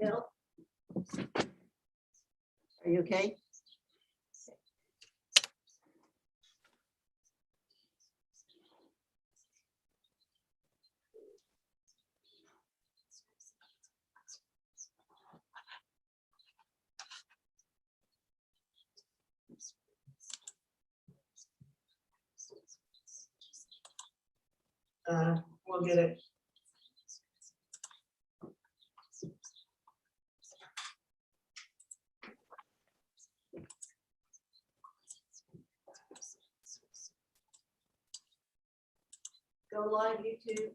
Bill? Are you okay? We'll get it. Go live YouTube.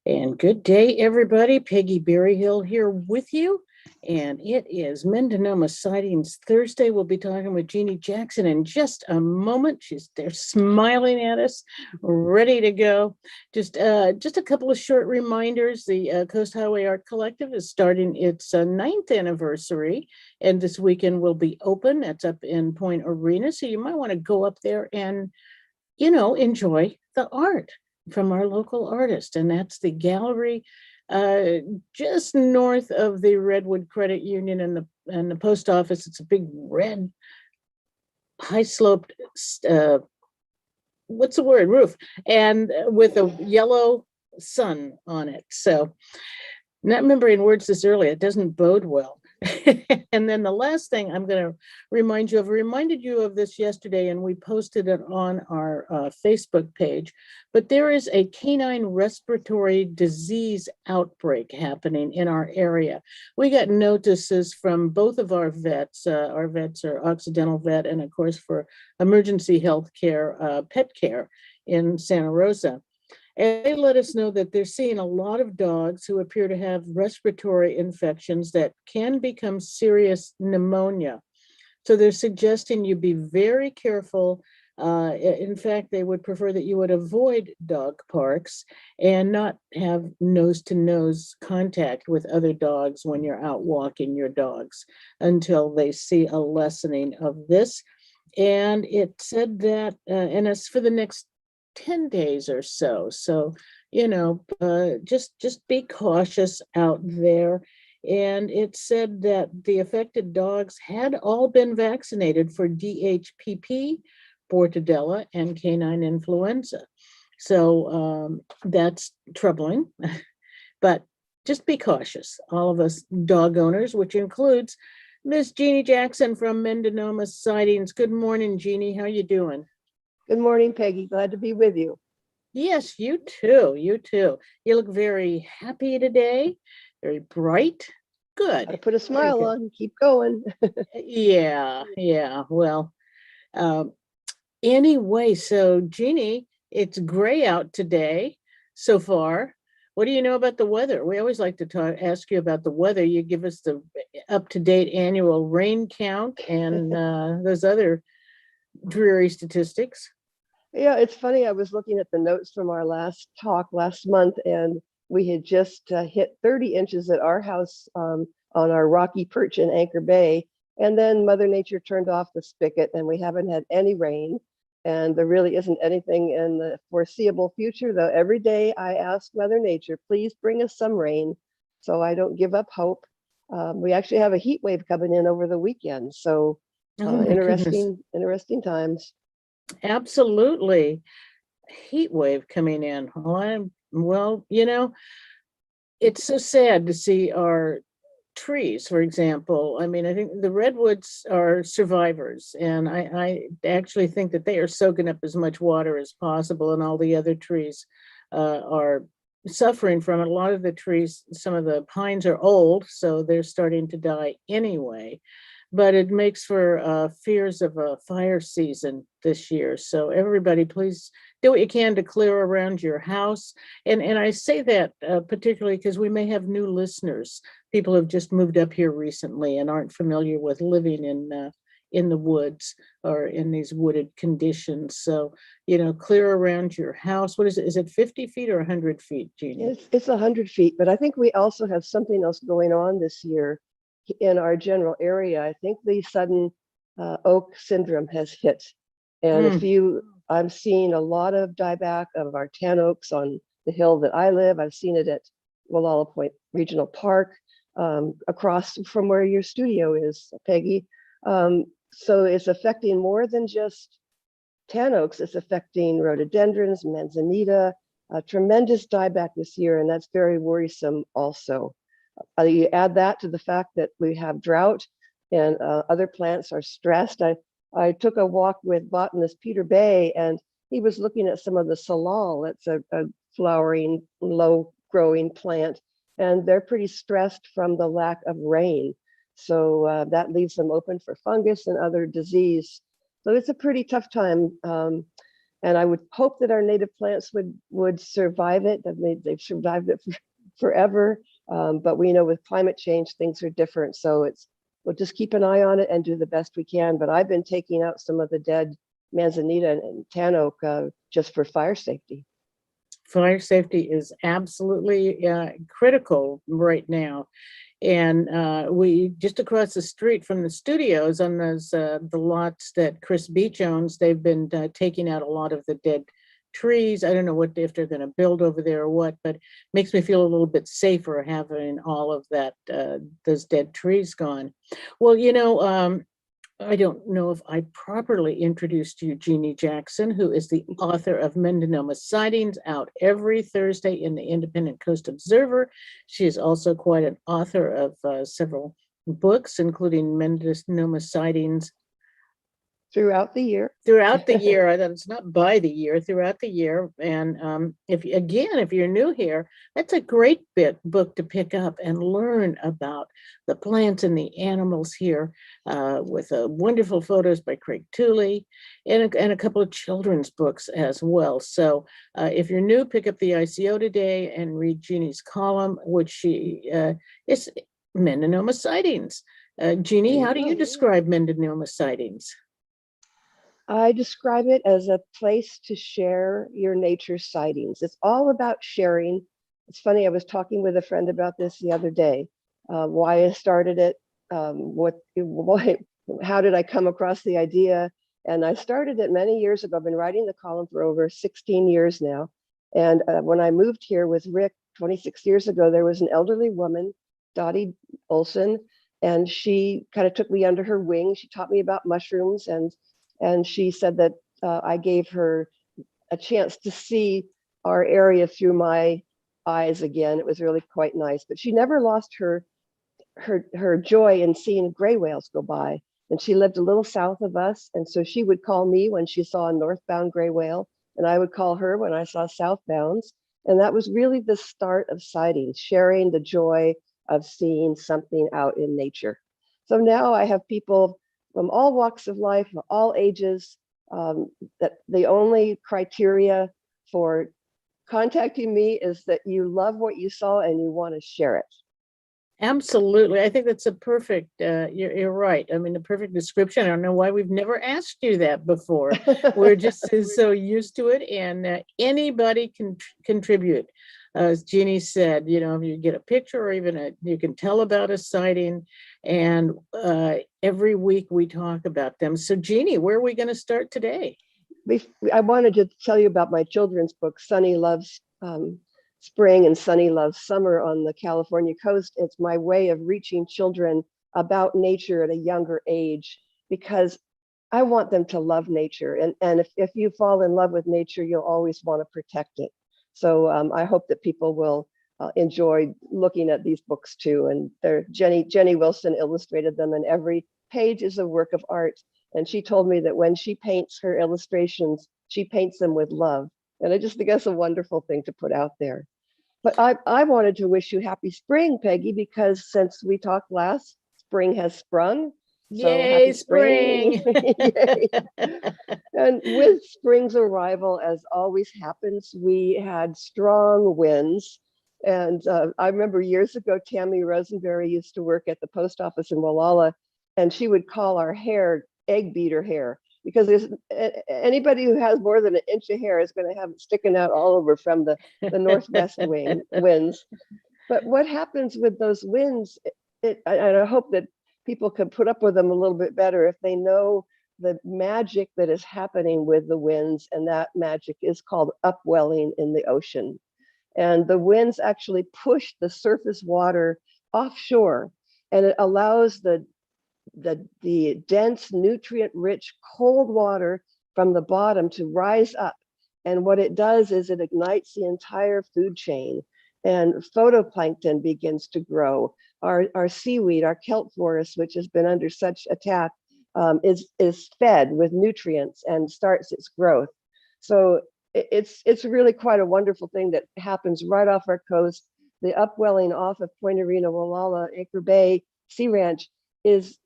And good day, everybody. Peggy Berryhill here with you. And it is Mendonoma Sightings Thursday. We'll be talking with Jeanne Jackson in just a moment. She's there smiling at us, ready to go. Just a couple of short reminders. The Coast Highway Art Collective is starting its 9th anniversary, and this weekend will be open. That's up in Point Arena. So you might want to go up there and, enjoy the art from our local artist, and that's the gallery just north of the Redwood Credit Union and the post office. It's a big red high sloped roof, and with a yellow sun on it. So not remembering words this early, it doesn't bode well. And then the last thing I'm going to remind you of, I reminded you of this yesterday, and we posted it on our Facebook page, but there is a canine respiratory disease outbreak happening in our area. We got notices from both of our vets. Our vets are Occidental Vet and, of course, for emergency health care, pet care in Santa Rosa. And they let us know that they're seeing a lot of dogs who appear to have respiratory infections that can become serious pneumonia. So they're suggesting you be very careful. In fact, they would prefer that you would avoid dog parks and not have nose-to-nose contact with other dogs when you're out walking your dogs until they see a lessening of this. And it said that, and it's for the next 10 days or so. So, just be cautious out there. And it said that the affected dogs had all been vaccinated for DHPP, Portadella, and canine influenza. So that's troubling, but just be cautious. All of us dog owners, which includes Miss Jeanne Jackson from Mendonoma Sightings. Good morning, Jeanne. How you doing? Good morning, Peggy. Glad to be with you. Yes, you too. You too. You look very happy today, very bright. Good. I put a smile on, keep going. Yeah. Well, anyway, so Jeanne, it's gray out today so far. What do you know about the weather? We always like to ask you about the weather. You give us the up-to-date annual rain count and those other dreary statistics. Yeah, it's funny. I was looking at the notes from our last talk last month, and we had just hit 30 inches at our house on our rocky perch in Anchor Bay. And then Mother Nature turned off the spigot, and we haven't had any rain. And there really isn't anything in the foreseeable future, though. Every day I ask Mother Nature, please bring us some rain, so I don't give up hope. We actually have a heat wave coming in over the weekend. So interesting times. Absolutely. Heat wave coming in. Well, it's so sad to see our trees, for example. I mean, I think the redwoods are survivors, and I actually think that they are soaking up as much water as possible, and all the other trees are suffering from it. A lot of the trees, some of the pines are old, so they're starting to die anyway. But it makes for fears of a fire season this year. So everybody, please do what you can to clear around your house. And I say that particularly because we may have new listeners, people who've just moved up here recently and aren't familiar with living in the woods or in these wooded conditions. So, clear around your house. What is it? Is it 50 feet or 100 feet, Jeanne? It's 100 feet, but I think we also have something else going on this year in our general area. I think the sudden oak syndrome has hit. And I'm seeing a lot of dieback of our tan oaks on the hill that I live. I've seen it at Wallala Point Regional Park, across from where your studio is, Peggy. So it's affecting more than just tan oaks. It's affecting rhododendrons, manzanita, tremendous dieback this year, and that's very worrisome also. You add that to the fact that we have drought and other plants are stressed. I took a walk with botanist Peter Bay, and he was looking at some of the salal. That's a flowering, low-growing plant, and they're pretty stressed from the lack of rain. So that leaves them open for fungus and other disease. So it's a pretty tough time. And I would hope that our native plants would survive it. They've survived it forever. But we know with climate change, things are different. So we'll just keep an eye on it and do the best we can. But I've been taking out some of the dead manzanita and tan oak just for fire safety. Fire safety is absolutely critical right now. And we just across the street from the studios on those the lots that Chris Beach owns, they've been taking out a lot of the dead trees. I don't know if they're going to build over there or what, but it makes me feel a little bit safer having all of that those dead trees gone. Well, I don't know if I properly introduced you, Jeanne Jackson, who is the author of Mendonoma Sightings, out every Thursday in the Independent Coast Observer. She is also quite an author of several books, including Mendonoma Sightings. Throughout the year. Throughout the year. I thought it's not by the year, throughout the year. And if you're new here, that's a great book to pick up and learn about the plants and the animals here, with wonderful photos by Craig Tooley and a couple of children's books as well. So if you're new, pick up the ICO today and read Jeanne's column, which she is Mendonoma Sightings. Jeanne, how do you describe Mendonoma Sightings? I describe it as a place to share your nature sightings. It's all about sharing. It's funny, I was talking with a friend about this the other day, why I started it, how did I come across the idea? And I started it many years ago. I've been writing the column for over 16 years now. And when I moved here with Rick 26 years ago, there was an elderly woman, Dottie Olson, and she kind of took me under her wing. She taught me about mushrooms, and she said that I gave her a chance to see our area through my eyes again. It was really quite nice, but she never lost her joy in seeing gray whales go by. And she lived a little south of us. And so she would call me when she saw a northbound gray whale, and I would call her when I saw southbounds. And that was really the start of sightings, sharing the joy of seeing something out in nature. So now I have people from all walks of life, all ages, that the only criteria for contacting me is that you love what you saw and you want to share it. Absolutely. I think that's a perfect, you're right. I mean, the perfect description. I don't know why we've never asked you that before. We're just so used to it, and anybody can contribute. As Jeanne said, if you get a picture or even you can tell about a sighting, and every week we talk about them. So Jeanne, where are we going to start today? I wanted to tell you about my children's book, Sunny Loves Spring and Sunny Loves Summer on the California coast. It's my way of reaching children about nature at a younger age, because I want them to love nature. And if you fall in love with nature, you'll always want to protect it. So I hope that people will enjoy looking at these books too. And Jenny Wilson illustrated them, and every page is a work of art. And she told me that when she paints her illustrations, she paints them with love. And I just think that's a wonderful thing to put out there. But I wanted to wish you happy spring, Peggy, because since we talked last, spring has sprung. So Yay, happy spring. Yay. And with spring's arrival, as always happens, we had strong winds. And I remember years ago, Tammy Rosenberry used to work at the post office in Wallala, and she would call our hair egg beater hair, because there's anybody who has more than an inch of hair is going to have it sticking out all over from the northwest winds. But what happens with those winds, and I hope that people can put up with them a little bit better if they know the magic that is happening with the winds, and that magic is called upwelling in the ocean. And the winds actually push the surface water offshore, and it allows the dense, nutrient-rich cold water from the bottom to rise up. And what it does is it ignites the entire food chain, and phytoplankton begins to grow. Our seaweed, our kelp forest, which has been under such attack, is fed with nutrients and starts its growth. So it's really quite a wonderful thing that happens right off our coast. The upwelling off of Point Arena, Wallala, Anchor Bay Sea Ranch is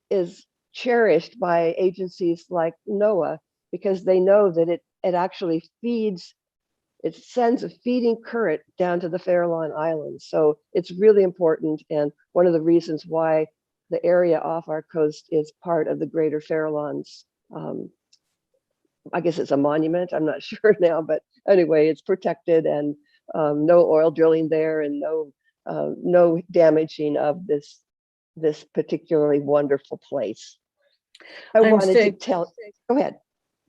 cherished by agencies like NOAA, because they know that it actually feeds, it sends a feeding current down to the Farallon Islands. So it's really important, and one of the reasons why the area off our coast is part of the Greater Farallons. I guess it's a monument, I'm not sure now, but anyway, it's protected, and no oil drilling there, and no damaging of this particularly wonderful place. I wanted to tell, go ahead.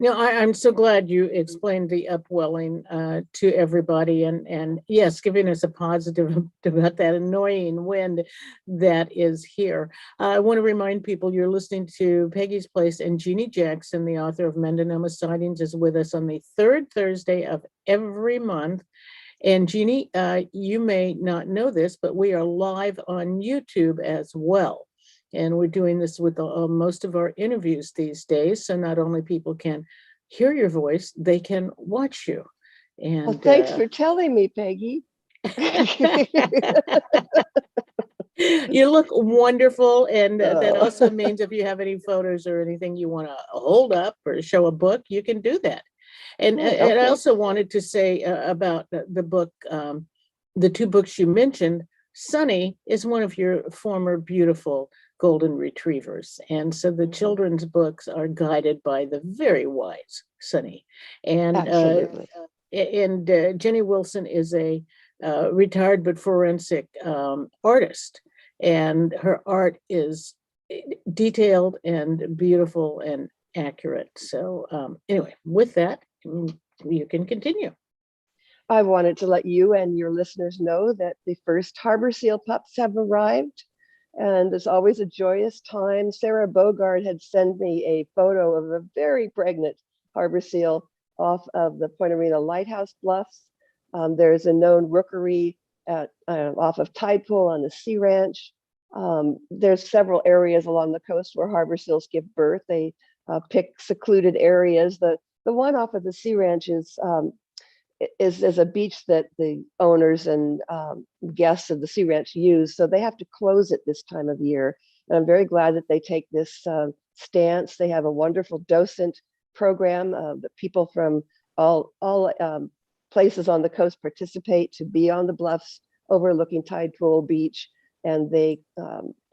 No, I'm so glad you explained the upwelling to everybody, and yes, giving us a positive about that annoying wind that is here. I want to remind people you're listening to Peggy's Place, and Jeanne Jackson, the author of Mendonoma Sightings, is with us on the third Thursday of every month. And Jeanne, you may not know this, but we are live on YouTube as well. And we're doing this with most of our interviews these days. So not only people can hear your voice, they can watch you. And well, thanks for telling me, Peggy. You look wonderful. And that also means if you have any photos or anything you want to hold up or show a book, you can do that. And, and I also wanted to say about the book, the two books you mentioned. Sunny is one of your former beautiful golden retrievers. And so the children's books are guided by the very wise Sunny. And Jenny Wilson is a retired but forensic artist. And her art is detailed and beautiful and accurate. So anyway, with that, you can continue. I wanted to let you and your listeners know that the first harbor seal pups have arrived, and it's always a joyous time. Sarah Bogard had sent me a photo of a very pregnant harbor seal off of the Point Arena Lighthouse Bluffs. There's a known rookery off of Tide Pool on the Sea Ranch. There's several areas along the coast where harbor seals give birth. They pick secluded areas. The one off of the Sea Ranch is a beach that the owners and guests of the Sea Ranch use, so they have to close it this time of year. And I'm very glad that they take this stance. They have a wonderful docent program that people from all places on the coast participate to be on the bluffs overlooking Tide Pool Beach, and they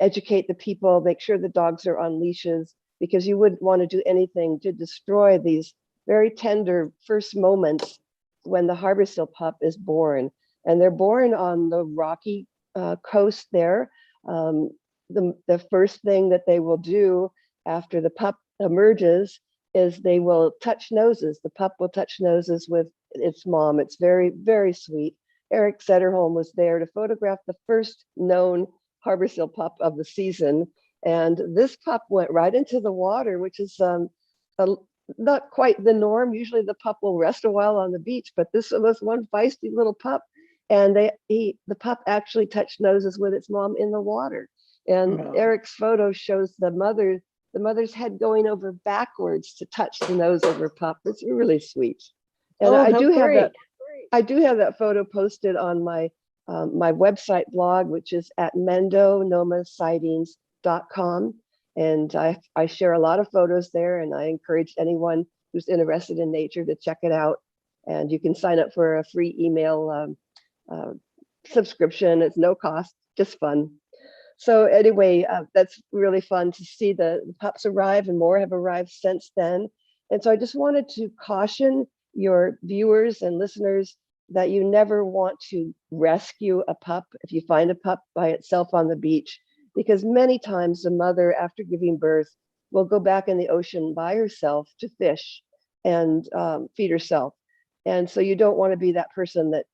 educate the people, make sure the dogs are on leashes, because you wouldn't want to do anything to destroy these very tender first moments when the harbor seal pup is born. And they're born on the rocky coast there. The first thing that they will do after the pup emerges is they will touch noses. The pup will touch noses with its mom. It's very, very sweet. Eric Sederholm was there to photograph the first known harbor seal pup of the season. And this pup went right into the water, which is not quite the norm. Usually the pup will rest a while on the beach, but this was one feisty little pup, and the pup actually touched noses with its mom in the water. And Eric's photo shows the mother's head going over backwards to touch the nose of her pup. It's really sweet. And I do have that photo posted on my my website blog, which is at mendonomasightings.com. And I share a lot of photos there, and I encourage anyone who's interested in nature to check it out. And you can sign up for a free email subscription. It's no cost, just fun. So anyway, that's really fun to see the pups arrive, and more have arrived since then. And so I just wanted to caution your viewers and listeners that you never want to rescue a pup if you find a pup by itself on the beach, because many times the mother, after giving birth, will go back in the ocean by herself to fish and feed herself. And so you don't want to be that person that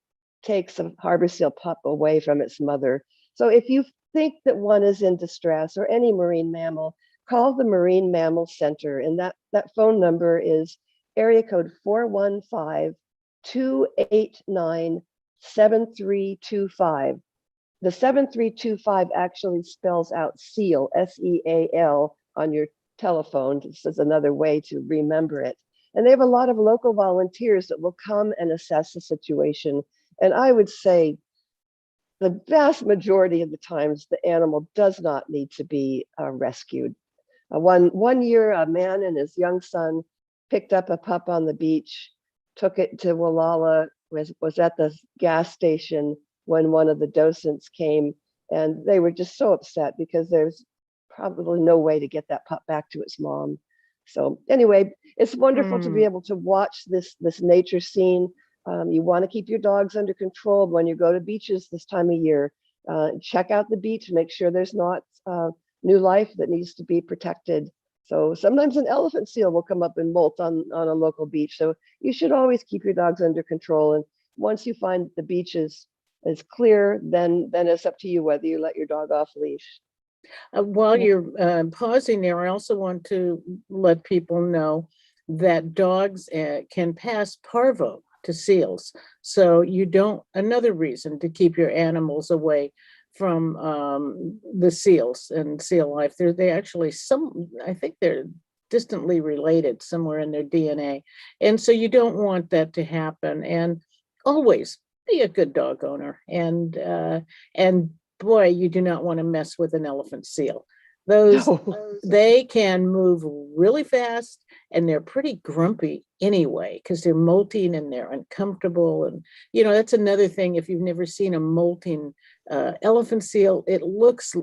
takes a harbor seal pup away from its mother. So if you think that one is in distress, or any marine mammal, call the Marine Mammal Center. And that phone number is area code 415-289-7325. The 7325 actually spells out seal, SEAL, on your telephone. This is another way to remember it. And they have a lot of local volunteers that will come and assess the situation. And I would say the vast majority of the times, the animal does not need to be rescued. One year, a man and his young son picked up a pup on the beach, took it to Walala, was at the gas station when one of the docents came, and they were just so upset because there's probably no way to get that pup back to its mom. So anyway, it's wonderful to be able to watch this nature scene. You want to keep your dogs under control when you go to beaches this time of year. Check out the beach, make sure there's not new life that needs to be protected. So sometimes an elephant seal will come up and molt on a local beach. So you should always keep your dogs under control. And once you find the beach is clear, then it's up to you whether you let your dog off leash. While you're pausing there, I also want to let people know that dogs can pass parvo to seals. So you don't, another reason to keep your animals away from the seals and seal life. They actually, I think they're distantly related somewhere in their DNA. And so you don't want that to happen. And always be a good dog owner. And boy, you do not want to mess with an elephant seal. They can move really fast, and they're pretty grumpy anyway, because they're molting and they're uncomfortable. And, you know, that's another thing. If you've never seen a molting elephant seal, it looks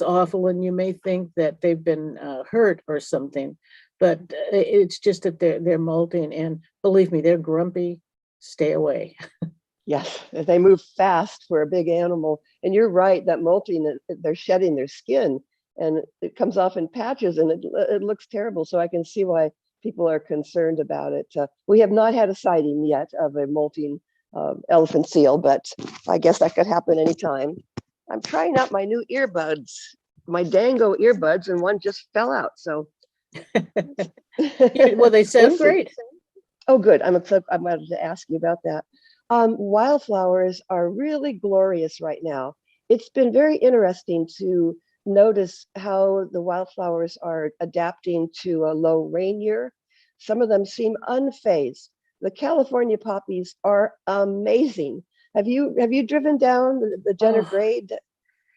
awful, and you may think that they've been hurt or something, but it's just that they're molting, and believe me, they're grumpy. Stay away. Yes, they move fast for a big animal. And you're right, that molting, they're shedding their skin, and it comes off in patches, and it looks terrible. So I can see why people are concerned about it. We have not had a sighting yet of a molting elephant seal, but I guess that could happen anytime. I'm trying out my new earbuds, my Dango earbuds, and one just fell out. So, well, they sound great. Oh, good. I wanted to ask you about that. Wildflowers are really glorious right now. It's been very interesting to notice how the wildflowers are adapting to a low rain year. Some of them seem unfazed. The California poppies are amazing. Have you driven down the Jenner Grade?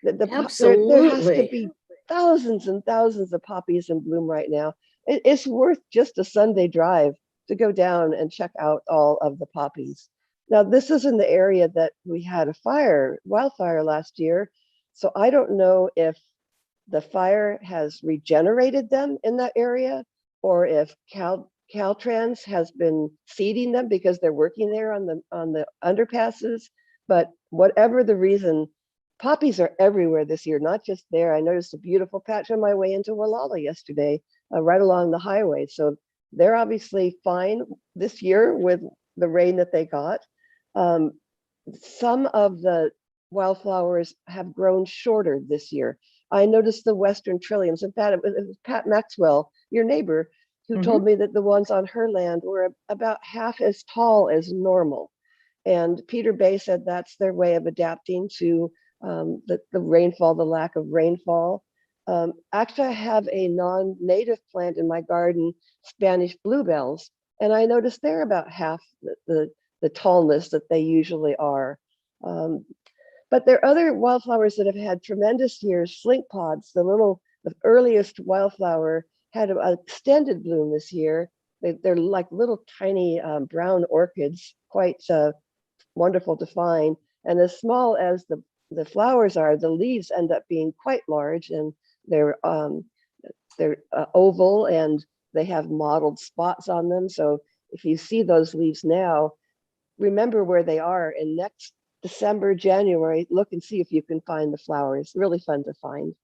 Absolutely. There has to be thousands and thousands of poppies in bloom right now. It's worth just a Sunday drive to go down and check out all of the poppies. Now, this is in the area that we had a wildfire last year. So I don't know if the fire has regenerated them in that area, or if Caltrans has been seeding them because they're working there on the underpasses. But whatever the reason, poppies are everywhere this year, not just there. I noticed a beautiful patch on my way into Walala yesterday, right along the highway. So they're obviously fine this year with the rain that they got. Some of the wildflowers have grown shorter this year. I noticed the Western trilliums. In fact, it was Pat Maxwell, your neighbor, who told me that the ones on her land were about half as tall as normal. And Peter Bay said that's their way of adapting to the rainfall, the lack of rainfall. Actually, I have a non-native plant in my garden, Spanish bluebells, and I noticed they're about half the tallness that they usually are. But there are other wildflowers that have had tremendous years. Slink Pods, the little the earliest wildflower had an extended bloom this year. They're like little tiny brown orchids, quite wonderful to find. And as small as the flowers are, the leaves end up being quite large, and they're oval, and they have mottled spots on them. So if you see those leaves now, remember where they are, and next December, January, look and see if you can find the flowers. Really fun to find.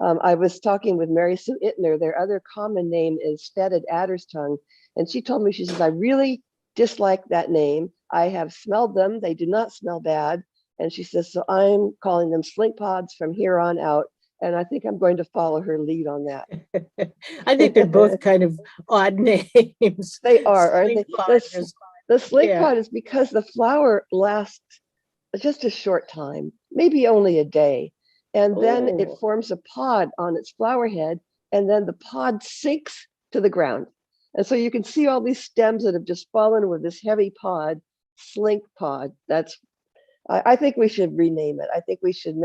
I was talking with Mary Sue Ittner. Their other common name is Fetid Adder's Tongue. And she told me, she says, I really dislike that name. I have smelled them. They do not smell bad. And she says, so I'm calling them Slink Pods from here on out. And I think I'm going to follow her lead on that. I think they're both kind of odd names. They are, aren't they? Slink Pod is- The slink yeah. pod is because the flower lasts just a short time, maybe only a day. And then it Oh. forms a pod on its flower head, and then the pod sinks to the ground. And so you can see all these stems that have just fallen with this heavy pod, slink pod. I think we should rename it. I think we should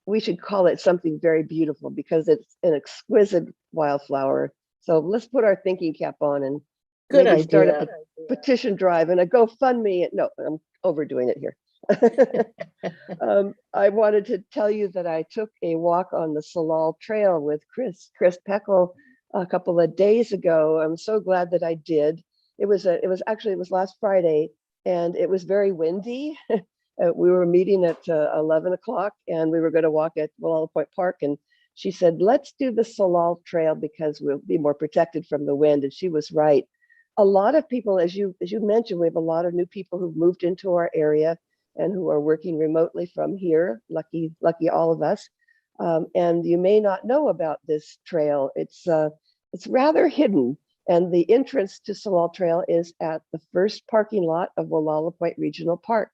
we should call it something very beautiful, because it's an exquisite wildflower. So let's put our thinking cap on and Good maybe start idea. a petition drive and a GoFundMe. No, I'm overdoing it here. I wanted to tell you that I took a walk on the Salal Trail with Chris Peckle a couple of days ago. I'm so glad that I did. It was last Friday, and it was very windy. We were meeting at 11 o'clock, and we were going to walk at Walala Point Park. And she said, let's do the Salal Trail because we'll be more protected from the wind. And she was right. A lot of people, as you mentioned, we have a lot of new people who've moved into our area and who are working remotely from here. Lucky all of us. And you may not know about this trail. It's rather hidden. And the entrance to Salal Trail is at the first parking lot of Walala Point Regional Park.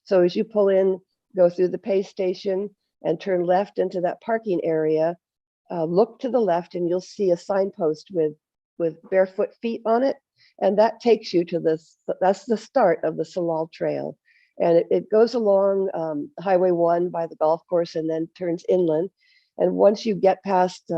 So as you pull in, go through the pay station and turn left into that parking area, look to the left and you'll see a signpost with barefoot feet on it. And that takes you to that's the start of the Salal Trail. And it goes along Highway 1 by the golf course and then turns inland. And once you get past,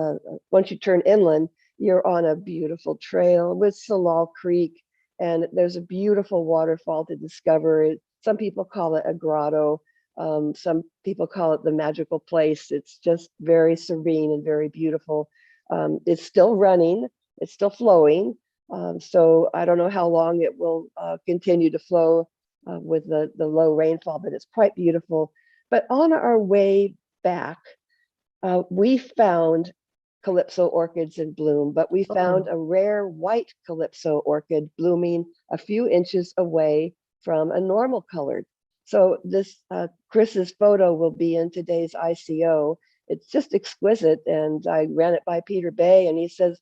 once you turn inland, you're on a beautiful trail with Salal Creek. And there's a beautiful waterfall to discover. Some people call it a grotto. Some people call it the magical place. It's just very serene and very beautiful. It's still running. It's still flowing. So I don't know how long it will continue to flow with the low rainfall, but it's quite beautiful. But on our way back, we found Calypso orchids in bloom, but we found a rare white Calypso orchid blooming a few inches away from a normal colored. So this Chris's photo will be in today's ICO. It's just exquisite. And I ran it by Peter Bay, and he says,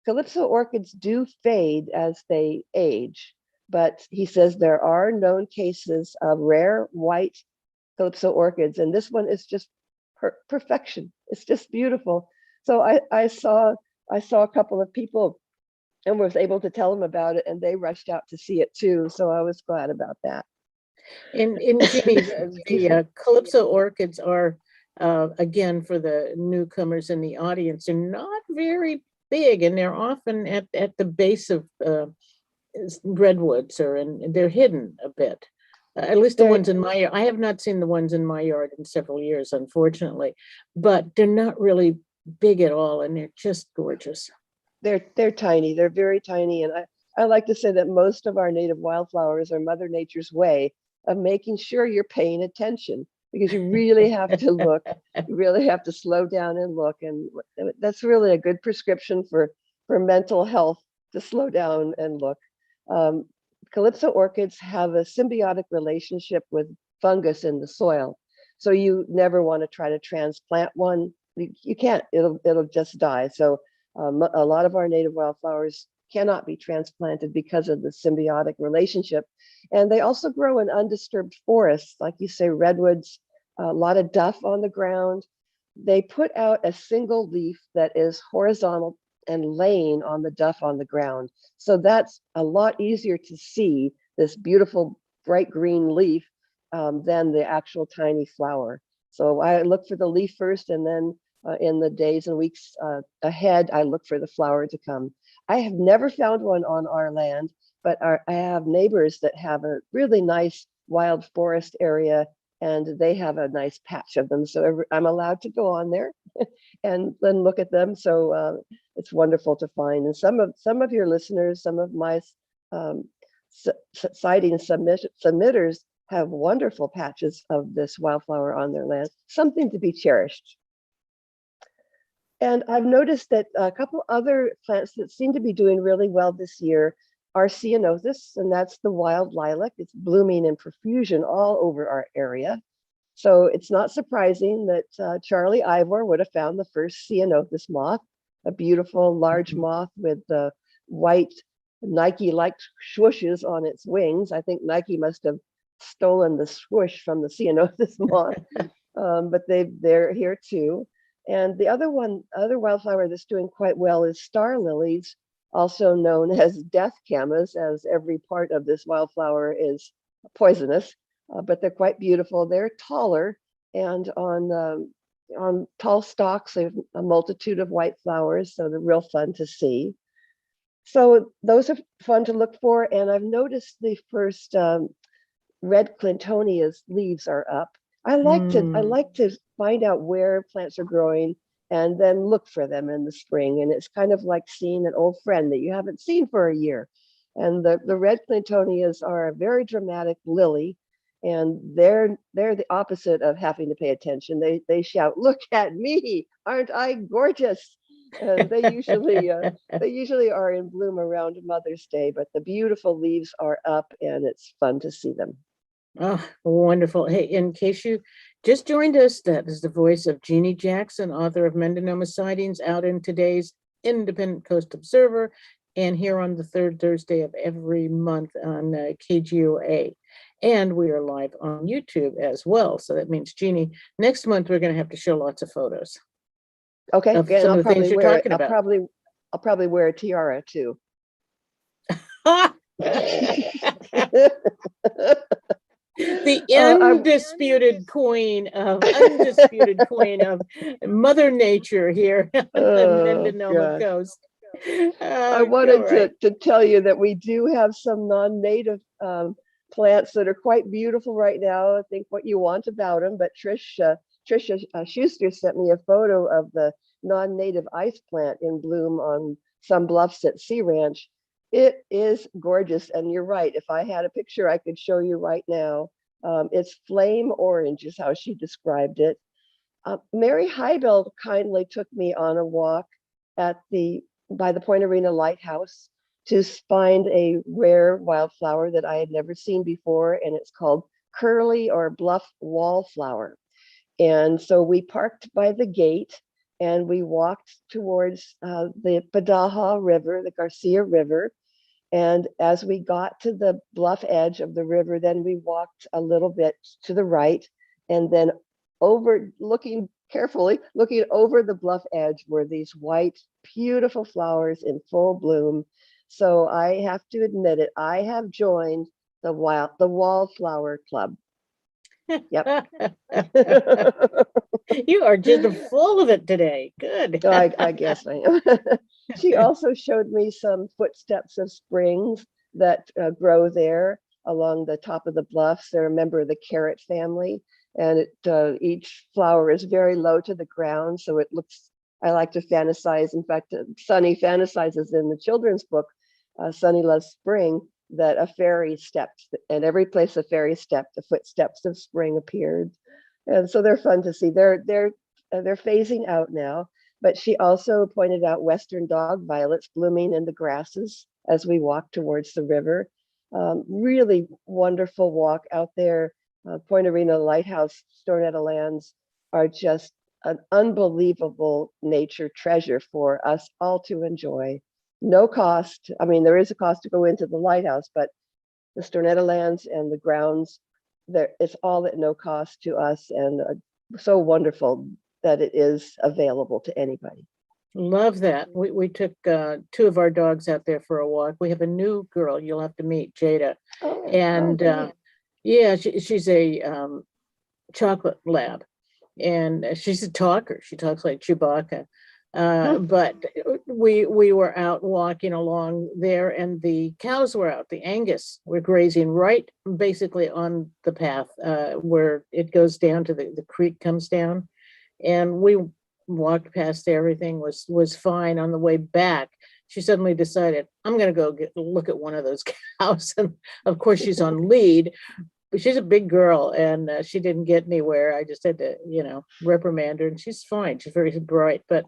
Calypso orchids do fade as they age, but he says there are known cases of rare white Calypso orchids, and this one is just perfection. It's just beautiful. So I saw a couple of people and was able to tell them about it, and they rushed out to see it too. So I was glad about that. In Jeanne, the Calypso orchids are, again, for the newcomers in the audience, they're not very big, and they're often at the base of redwoods, and they're hidden a bit. At least the ones in my yard. I have not seen the ones in my yard in several years, unfortunately, but they're not really big at all, and they're just gorgeous. They're tiny. They're very tiny, and I like to say that most of our native wildflowers are Mother Nature's way of making sure you're paying attention, because you really have to look. You really have to slow down and look, and that's really a good prescription for mental health, to slow down and look. Calypso orchids have a symbiotic relationship with fungus in the soil, so you never want to try to transplant one. You can't. It'll just die. So a lot of our native wildflowers cannot be transplanted because of the symbiotic relationship. And they also grow in undisturbed forests, like you say, redwoods, a lot of duff on the ground. They put out a single leaf that is horizontal and laying on the duff on the ground. So that's a lot easier to see, this beautiful bright green leaf, than the actual tiny flower. So I look for the leaf first, and then in the days and weeks ahead. I look for the flower to come. I have never found one on our land, but I have neighbors that have a really nice wild forest area, and they have a nice patch of them. So I'm allowed to go on there and then look at them. So it's wonderful to find. And some of your listeners, some of my sighting submitters have wonderful patches of this wildflower on their land, something to be cherished. And I've noticed that a couple other plants that seem to be doing really well this year are ceanothus, and that's the wild lilac. It's blooming in profusion all over our area. So it's not surprising that Charlie Ivor would have found the first ceanothus moth, a beautiful large moth with the white Nike-like swooshes on its wings. I think Nike must have stolen the swoosh from the ceanothus moth, but they're here too. And the other wildflower that's doing quite well is star lilies, also known as death camas, as every part of this wildflower is poisonous, but they're quite beautiful. They're taller, and on tall stalks, they have a multitude of white flowers, so they're real fun to see. So those are fun to look for, and I've noticed the first red Clintonia's leaves are up. I like to find out where plants are growing and then look for them in the spring. And it's kind of like seeing an old friend that you haven't seen for a year. And the red Clintonias are a very dramatic lily, and they're the opposite of having to pay attention. They shout, "Look at me! Aren't I gorgeous?" And they usually are in bloom around Mother's Day, but the beautiful leaves are up, and it's fun to see them. Oh, wonderful. Hey, in case you just joined us, that is the voice of Jeanne Jackson, author of Mendonoma Sightings, out in today's Independent Coast Observer, and here on the third Thursday of every month on KGOA. And we are live on YouTube as well. So that means, Jeanne, next month we're going to have to show lots of photos. Okay, Of and some of the things you're talking about. I'll probably wear a tiara too. The undisputed queen of Mother Nature here on Mendonoma Coast. I wanted to tell you that we do have some non-native plants that are quite beautiful right now. I think what you want about them, but Tricia Schuster sent me a photo of the non-native ice plant in bloom on some bluffs at Sea Ranch. It is gorgeous, and you're right. If I had a picture, I could show you right now. It's flame orange is how she described it. Mary Heibel kindly took me on a walk by the Point Arena Lighthouse to find a rare wildflower that I had never seen before, and it's called curly or bluff wallflower. And so we parked by the gate, and we walked towards the Padaha River, the Garcia River. And as we got to the bluff edge of the river, then we walked a little bit to the right, and then looking over the bluff edge were these white, beautiful flowers in full bloom. So I have to admit it, I have joined the Wallflower Club. Yep. You are just full of it today. Good. I guess I am. She also showed me some footsteps of springs that grow there along the top of the bluffs. They're a member of the carrot family, and each flower is very low to the ground, so it looks. I like to fantasize. In fact, Sunny fantasizes in the children's book, Sunny Loves Spring, that a fairy stepped, and every place a fairy stepped, the footsteps of spring appeared. And so they're fun to see. They're phasing out now, but she also pointed out western dog violets blooming in the grasses as we walk towards the river. Really wonderful walk out there. Point Arena Lighthouse, Stornetta Lands are just an unbelievable nature treasure for us all to enjoy. No cost. I mean, there is a cost to go into the lighthouse, but the Stornetta Lands and the grounds, it's all at no cost to us, and so wonderful that it is available to anybody. Love that. We took two of our dogs out there for a walk. We have a new girl you'll have to meet, Jada. And yeah, she's a chocolate lab. and she's a talker. She talks like Chewbacca. But we were out walking along there, and the cows were out. The Angus were grazing right basically on the path where it goes down to the creek comes down, and we walked past. Everything was fine. On the way back, she suddenly decided, I'm going to go look at one of those cows. And of course, she's on lead, but she's a big girl, and she didn't get anywhere. I just had to, reprimand her, and she's fine. She's very bright. But,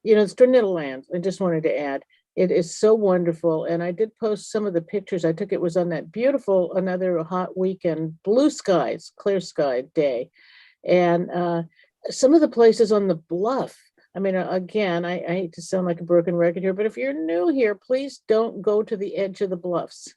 it's tornado land. I just wanted to add, it is so wonderful. And I did post some of the pictures I took. It was on that beautiful, another hot weekend, blue skies, clear sky day. And some of the places on the bluff. I mean, again, I hate to sound like a broken record here, but if you're new here, please don't go to the edge of the bluffs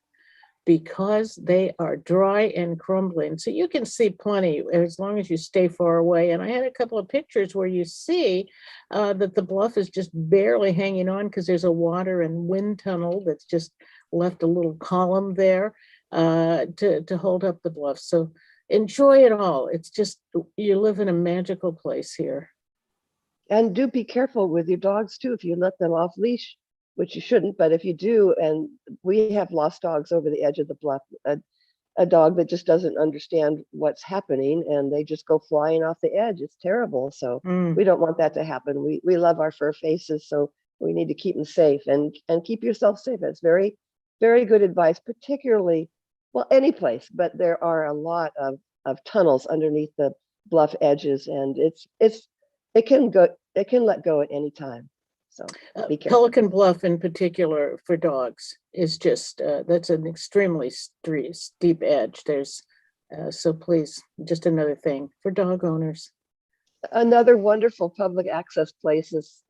because they are dry and crumbling. So you can see plenty as long as you stay far away. And I had a couple of pictures where you see that the bluff is just barely hanging on because there's a water and wind tunnel that's just left a little column there to hold up the bluff. So enjoy it all. It's just, you live in a magical place here. And do be careful with your dogs too. If you let them off leash, which you shouldn't, but if you do, and we have lost dogs over the edge of the bluff, a dog that just doesn't understand what's happening and they just go flying off the edge. It's terrible. So we don't want that to happen. We love our fur faces, so we need to keep them safe and keep yourself safe. It's very, very good advice, particularly, well, any place, but there are a lot of tunnels underneath the bluff edges, and it can let go at any time. So be careful. Pelican Bluff in particular for dogs is just, that's an extremely steep edge. There's, so please, just another thing for dog owners. Another wonderful public access place is,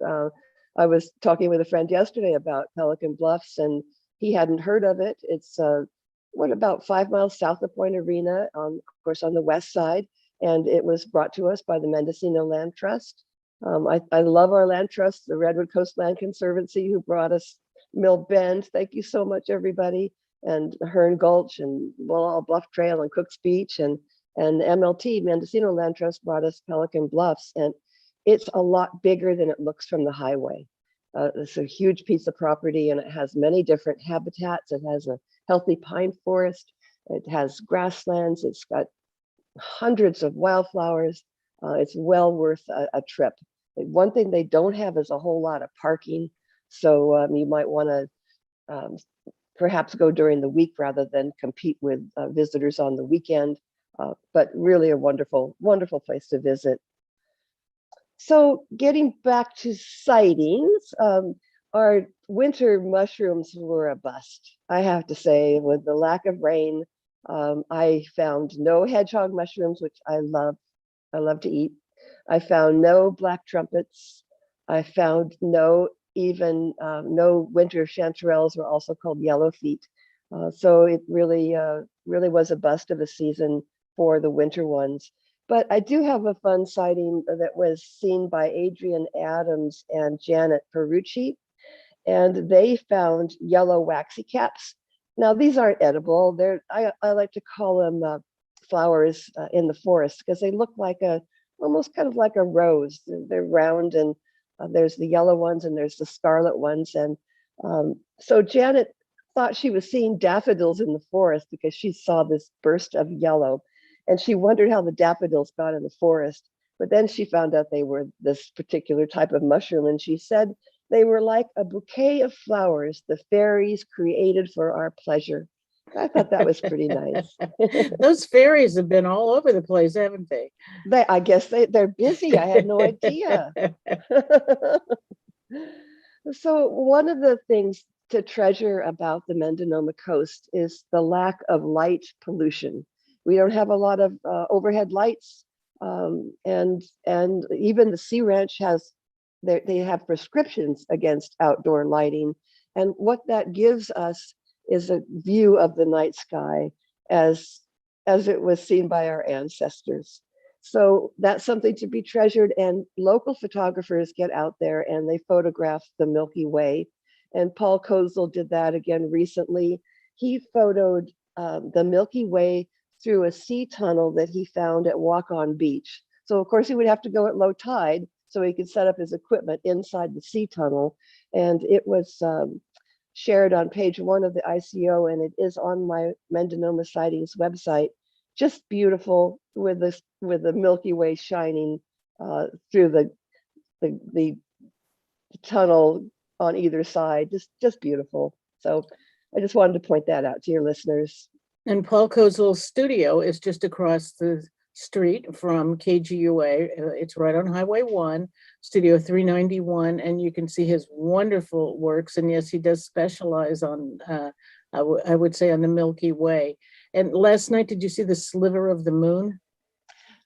I was talking with a friend yesterday about Pelican Bluffs, and he hadn't heard of it. It's about 5 miles south of Point Arena, of course, on the west side. And it was brought to us by the Mendocino Land Trust. I love our land trust, the Redwood Coast Land Conservancy, who brought us Mill Bend. Thank you so much, everybody. And Hearn Gulch and Bluff Trail and Cooks Beach and MLT, Mendocino Land Trust, brought us Pelican Bluffs. And it's a lot bigger than it looks from the highway. It's a huge piece of property, and it has many different habitats. It has a healthy pine forest. It has grasslands. It's got hundreds of wildflowers. It's well worth a trip. One thing they don't have is a whole lot of parking. So you might want to perhaps go during the week rather than compete with visitors on the weekend. But really a wonderful, wonderful place to visit. So getting back to sightings, our winter mushrooms were a bust. I have to say, with the lack of rain, I found no hedgehog mushrooms, which I love to eat. I found no black trumpets. I found no winter chanterelles, or also called yellow feet. So it really was a bust of a season for the winter ones. But I do have a fun sighting that was seen by Adrian Adams and Janet Perucci, and they found yellow waxy caps. Now, these aren't edible. I like to call them flowers in the forest because they look like almost kind of like a rose. They're round, and there's the yellow ones and there's the scarlet ones. And so Janet thought she was seeing daffodils in the forest because she saw this burst of yellow, and she wondered how the daffodils got in the forest. But then she found out they were this particular type of mushroom, and she said they were like a bouquet of flowers the fairies created for our pleasure. I thought that was pretty nice. Those fairies have been all over the place, haven't they? I guess they're busy. I had no idea. So one of the things to treasure about the Mendonoma coast is the lack of light pollution. We don't have a lot of overhead lights, and even the Sea Ranch they have prescriptions against outdoor lighting. And what that gives us is a view of the night sky as it was seen by our ancestors. So that's something to be treasured. And local photographers get out there and they photograph the Milky Way. And Paul Kozel did that again recently. He photoed the Milky Way through a sea tunnel that he found at Walk On Beach. So of course he would have to go at low tide so he could set up his equipment inside the sea tunnel. And it was shared on page 1 of the ICO, and it is on my Mendonoma Sightings website. Just beautiful with the Milky Way shining through the tunnel on either side. Just beautiful. So I just wanted to point that out to your listeners. And Paul Coe's little studio is just across the street from KGUA. It's right on Highway 1, Studio 391, and you can see his wonderful works. And yes, he does specialize on, I would say, on the Milky Way. And last night, did you see the sliver of the moon?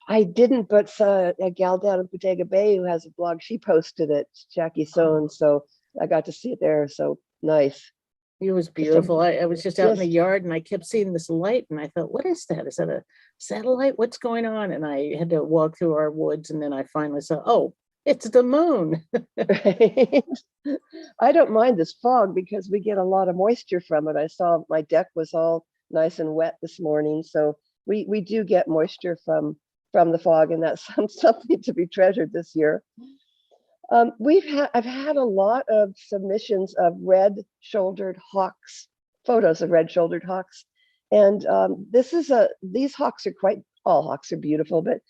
I didn't, but a gal down in Bodega Bay who has a blog, she posted it, Jackie Sohn. So I got to see it there. So nice. It was beautiful. I was just out in the Yes. yard and I kept seeing this light and I thought, what is that? Is that a satellite? What's going on? And I had to walk through our woods and then I finally saw, oh, it's the moon. Right. I don't mind this fog because we get a lot of moisture from it. I saw my deck was all nice and wet this morning. So we do get moisture from the fog, and that's something to be treasured this year. I've had a lot of submissions of red-shouldered hawks, photos of red-shouldered hawks, and these hawks are all hawks are beautiful, but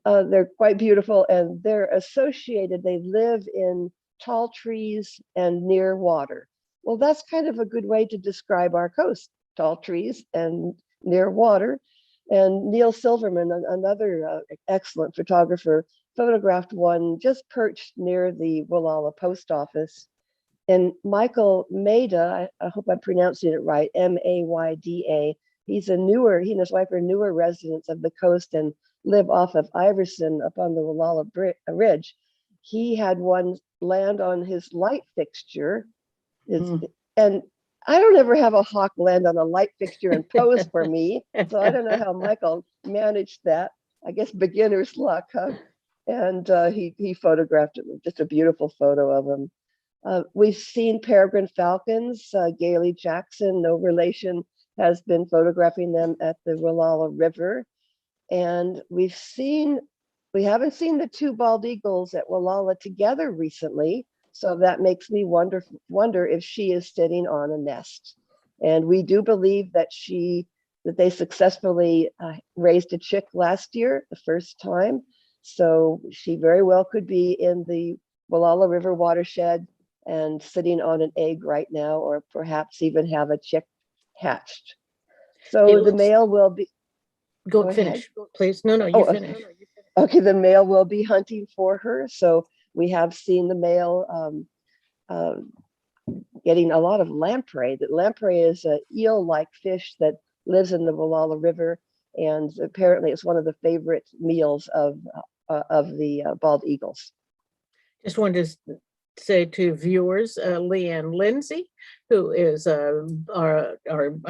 they're quite beautiful, and they're associated. They live in tall trees and near water. Well, that's kind of a good way to describe our coast: tall trees and near water. And Neil Silverman, another excellent photographer, photographed one just perched near the Wallala post office. And Michael Maida, I hope I'm pronouncing it right, Mayda, he and his wife are newer residents of the coast and live off of Iverson up on the Wallala Ridge. He had one land on his light fixture. And I don't ever have a hawk land on a light fixture and pose for me. So I don't know how Michael managed that. I guess beginner's luck, huh? And he photographed it with just a beautiful photo of him. We've seen Peregrine Falcons. Gailey Jackson, no relation, has been photographing them at the Wallala River. And we haven't seen the 2 bald eagles at Wallala together recently. So that makes me wonder if she is sitting on a nest. And we do believe that they successfully raised a chick last year, the first time. So she very well could be in the Wallala River watershed and sitting on an egg right now, or perhaps even have a chick hatched. So the male will be. Go finish, please. No, you finish. Okay, the male will be hunting for her. So we have seen the male getting a lot of lamprey. That lamprey is an eel-like fish that lives in the Wallala River, and apparently it's one of the favorite meals of the bald eagles. Just wanted to say to viewers, Leanne Lindsay, who is I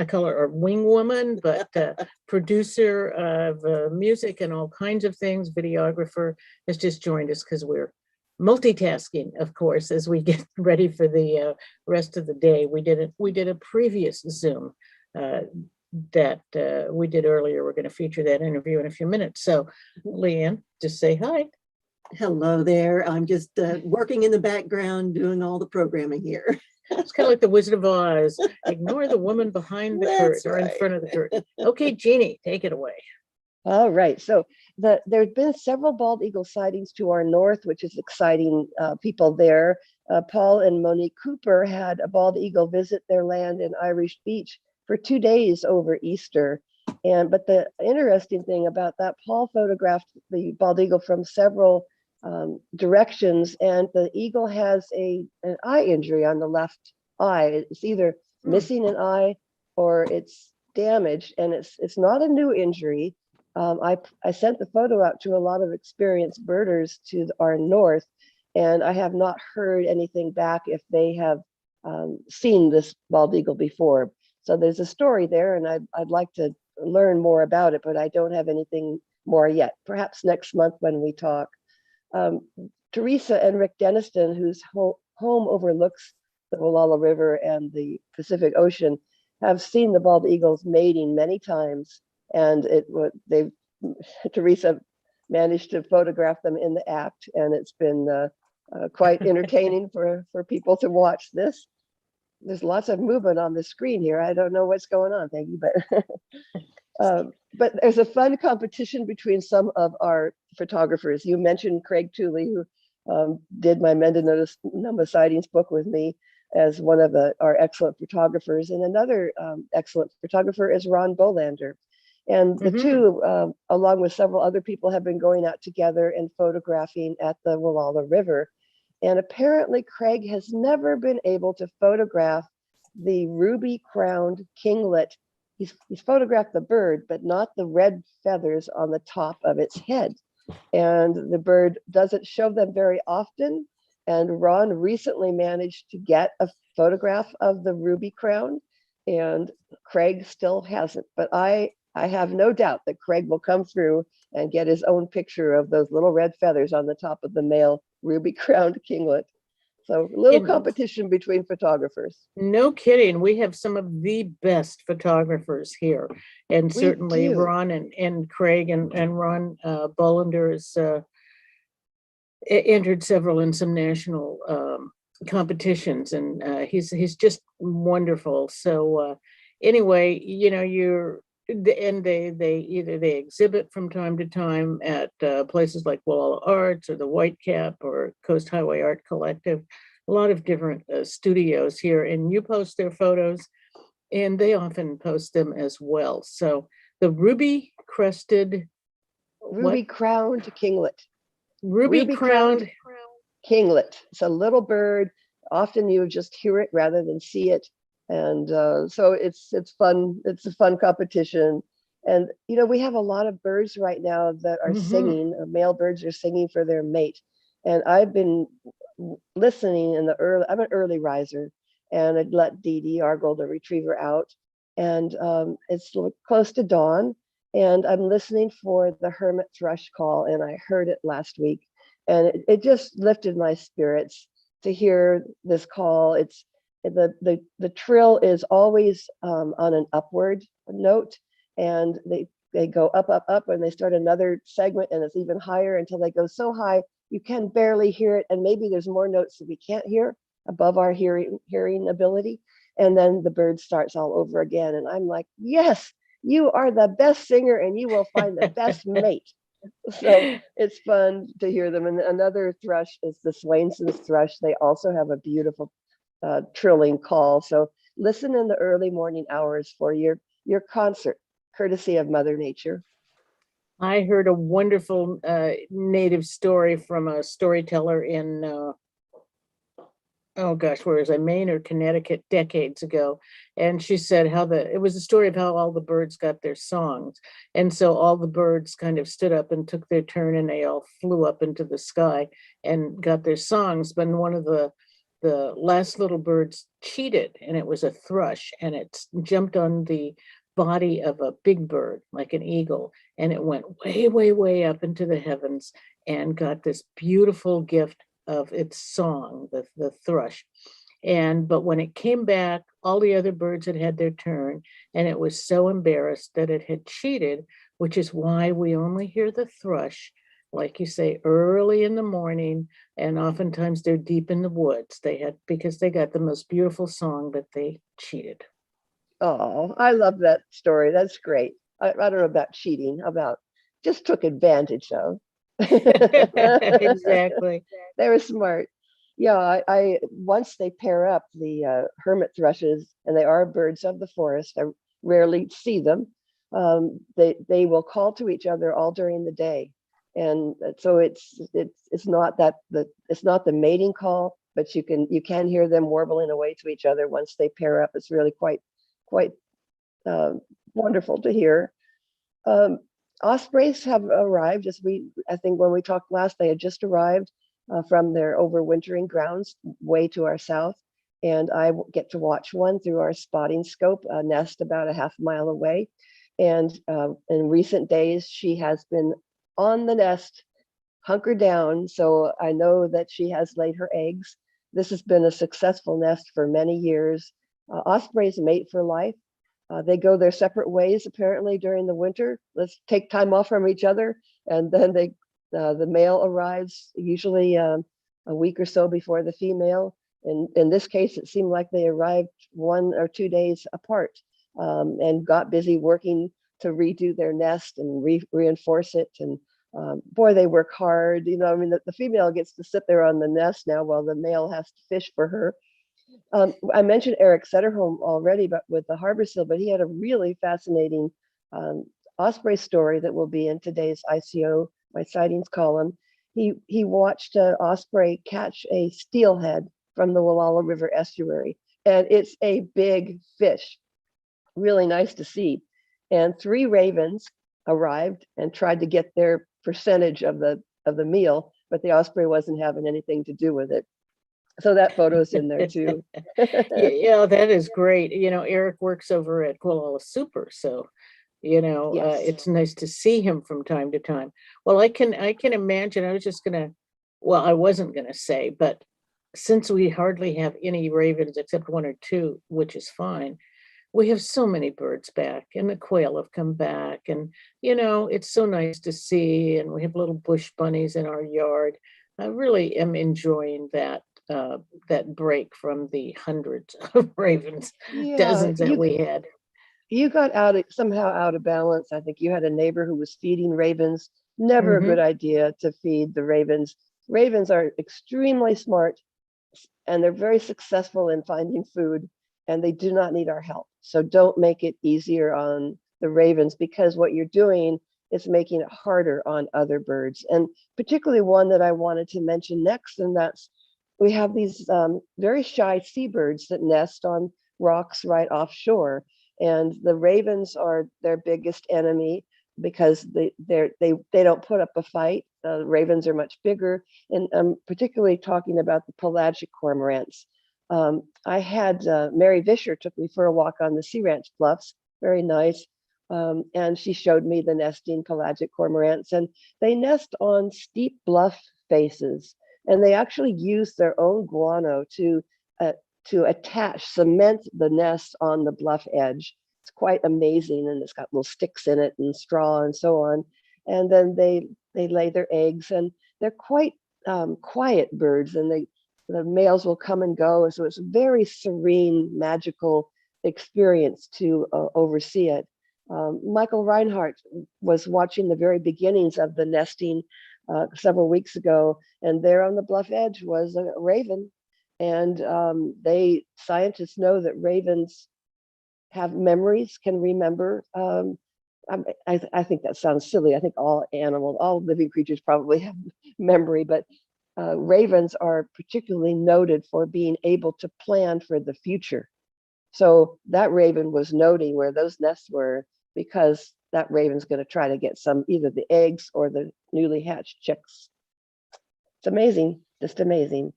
call her our wing woman, but producer of music and all kinds of things, videographer, has just joined us because we're multitasking, of course, as we get ready for the rest of the day. We did a previous Zoom that we did earlier. We're going to feature that interview in a few minutes. So, Leanne, just say hi. Hello there. I'm just working in the background, doing all the programming here. It's kind of like the Wizard of Oz. Ignore the woman behind the curtain or in front of the curtain. Okay, Jeanne, take it away. All right. So there's been several bald eagle sightings to our north, which is exciting people there. Paul and Monique Cooper had a bald eagle visit their land in Irish Beach for 2 days over Easter. But the interesting thing about that, Paul photographed the bald eagle from several directions, and the eagle has an eye injury on the left eye. It's either missing an eye or it's damaged, and it's not a new injury. I sent the photo out to a lot of experienced birders to our north, and I have not heard anything back if they have seen this bald eagle before. So there's a story there, and I'd like to learn more about it, but I don't have anything more yet. Perhaps next month when we talk. Teresa and Rick Deniston, whose home overlooks the Wallala River and the Pacific Ocean, have seen the bald eagles mating many times, and Teresa managed to photograph them in the act, and it's been quite entertaining for people to watch this. There's lots of movement on the screen here. I don't know what's going on, thank you, but there's a fun competition between some of our photographers. You mentioned Craig Tooley, who did my Mendonoma Sightings book with me as one of our excellent photographers, and another excellent photographer is Ron Bolander. And the two, along with several other people, have been going out together and photographing at the Walla River. And apparently Craig has never been able to photograph the ruby-crowned kinglet. He's photographed the bird, but not the red feathers on the top of its head. And the bird doesn't show them very often. And Ron recently managed to get a photograph of the ruby crown, and Craig still hasn't. But I have no doubt that Craig will come through and get his own picture of those little red feathers on the top of the male ruby-crowned kinglet. So a little competition between photographers. No kidding. We have some of the best photographers here. And certainly Ron and Craig and Ron Bolander has entered several in some national competitions, and he's just wonderful. So anyway, you know, they exhibit from time to time at places like Walla Arts or the Whitecap or Coast Highway Art Collective, a lot of different studios here, and you post their photos and they often post them as well. So the ruby-crowned kinglet. Ruby-crowned kinglet. It's a little bird. Often you just hear it rather than see it. And so it's fun. It's a fun competition. And, you know, we have a lot of birds right now that are singing. Male birds are singing for their mate. And I've been listening in the early, I'm an early riser, and I'd let Dee Dee, our golden retriever, out. And it's close to dawn. And I'm listening for the hermit thrush call. And I heard it last week. And it just lifted my spirits to hear this call. It's the trill is always on an upward note, and they go up, up, up, and they start another segment, and it's even higher until they go so high you can barely hear it, and maybe there's more notes that we can't hear above our hearing ability, and then the bird starts all over again. And I'm like, yes, you are the best singer, and you will find the best mate. So it's fun to hear them. And another thrush is the Swainson's thrush. They also have a beautiful trilling call. So listen in the early morning hours for your concert, courtesy of Mother Nature. I heard a wonderful native story from a storyteller in, oh gosh, where was I, Maine or Connecticut, decades ago. And she said it was a story of how all the birds got their songs. And so all the birds kind of stood up and took their turn, and they all flew up into the sky and got their songs. But one of the last little birds cheated, and it was a thrush, and it jumped on the body of a big bird, like an eagle, and it went way, way, way up into the heavens and got this beautiful gift of its song, the thrush. But when it came back, all the other birds had had their turn, and it was so embarrassed that it had cheated, which is why we only hear the thrush, like you say, early in the morning, and oftentimes they're deep in the woods. Because they got the most beautiful song, but they cheated. Oh, I love that story. That's great. I don't know about cheating, about just took advantage of. Exactly. They were smart. Yeah, I once they pair up, the hermit thrushes, and they are birds of the forest. I rarely see them. They will call to each other all during the day, and so it's not the mating call, but you can hear them warbling away to each other once they pair up. It's really quite wonderful to hear. Ospreys have arrived, I think when we talked last, they had just arrived from their overwintering grounds way to our south, and I get to watch one through our spotting scope, a nest about a half mile away. And in recent days, she has been on the nest, hunkered down, so I know that she has laid her eggs. This has been a successful nest for many years. Ospreys mate for life. They go their separate ways apparently during the winter. Let's take time off from each other, and then they The male arrives usually a week or so before the female. And in this case, it seemed like they arrived 1 or 2 days apart, and got busy working to redo their nest and reinforce it. And boy, they work hard. You know, I mean, the female gets to sit there on the nest now while the male has to fish for her. I mentioned Eric Setterholm already, but with the harbor seal, but he had a really fascinating osprey story that will be in today's ICO, my sightings column. He watched an osprey catch a steelhead from the Wallala River estuary, and it's a big fish, really nice to see. And 3 ravens arrived and tried to get their percentage of the meal, but the osprey wasn't having anything to do with it. So that photo's in there too. Yeah, that is great. You know, Eric works over at Kuala Super, so you know, Yes. it's nice to see him from time to time. Well, I can imagine. I was just gonna, well, I wasn't gonna say, but since we hardly have any ravens except 1 or 2, which is fine, we have so many birds back, and the quail have come back, and you know, it's so nice to see. And we have little bush bunnies in our yard. I really am enjoying that that break from the hundreds of ravens, Yeah, dozens that we had. you got somehow out of balance. I think you had a neighbor who was feeding ravens. Never a good idea to feed the ravens. Ravens are extremely smart, and they're very successful in finding food, and they do not need our help. So don't make it easier on the ravens, because what you're doing is making it harder on other birds. And particularly one that I wanted to mention next, and that's, we have these very shy seabirds that nest on rocks right offshore. And the ravens are their biggest enemy because they don't put up a fight. Ravens are much bigger, and I'm particularly talking about the pelagic cormorants. I had Mary Vischer took me for a walk on the Sea Ranch Bluffs, very nice, and she showed me the nesting pelagic cormorants, and they nest on steep bluff faces, and they actually use their own guano to attach, cement the nest on the bluff edge. It's quite amazing, and it's got little sticks in it and straw and so on. And then they lay their eggs, and they're quite quiet birds, and the males will come and go. So it's a very serene, magical experience to oversee it. Michael Reinhardt was watching the very beginnings of the nesting several weeks ago, and there on the bluff edge was a raven. And scientists know that ravens have memories, can remember. I think that sounds silly. I think all living creatures probably have memory, but ravens are particularly noted for being able to plan for the future. So that raven was noting where those nests were, because that raven's going to try to get some, either the eggs or the newly hatched chicks. It's amazing, just amazing.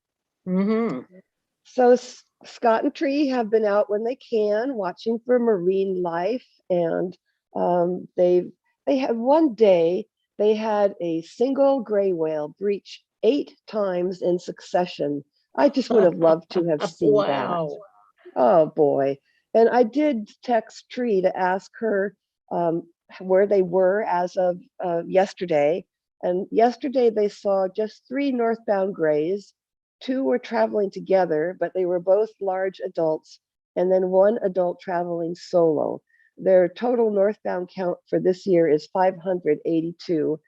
So Scott and Tree have been out when they can, watching for marine life, and they had one day they had a single gray whale breach 8 times in succession. I just would have loved to have seen that. Oh boy! And I did text Tree to ask her where they were as of yesterday. And yesterday they saw just 3 northbound grays. 2 were traveling together, but they were both large adults, and then 1 adult traveling solo. Their total northbound count for this year is 582,